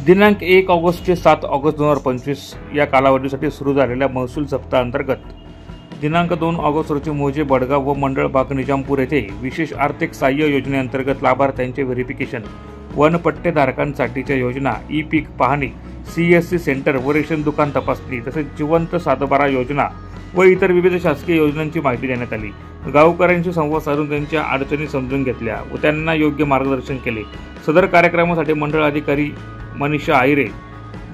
दिनांक 1 ऑगस्ट ते 7 ऑगस्ट 2025 या कालावधीसाठी सुरू झालेल्या महसूल सप्ताहांतर्गत दिनांक 2 ऑगस्ट रोजी मोजे बडगाव व मंडळ बाग निजामपूर येथे विशेष आर्थिक सहाय्य योजनेअंतर्गत लाभार्थ्यांचे व्हेरिफिकेशन, वनपट्टेधारकांसाठीच्या योजना, ई पीक पाहणी, CSC सेंटर व रेशन दुकान तपासणी तसेच जिवंत सातबारा योजना व इतर विविध शासकीय योजनांची माहिती देण्यात आली। गावकऱ्यांशी संवाद साधून त्यांच्या अडचणी समजून घेतल्या व त्यांना योग्य मार्गदर्शन केले। सदर कार्यक्रमासाठी मंडळ अधिकारी मनीषा आहिरे,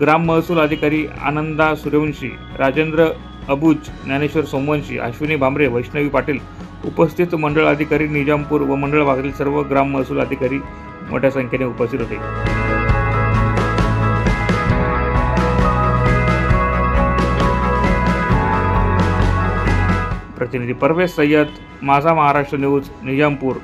ग्राम महसूल अधिकारी आनंदा सूर्यवंशी, राजेंद्र अबूज, ज्ञानेश्वर सोमवंशी, अश्विनी भामरे, वैष्णवी पाटील उपस्थित मंडळ अधिकारी निजामपूर व मंडळ भागातील सर्व ग्राम महसूल अधिकारी मोठ्या संख्येने उपस्थित होते। प्रतिनिधी परवेश सय्यद, माझा महाराष्ट्र न्यूज, निजामपूर।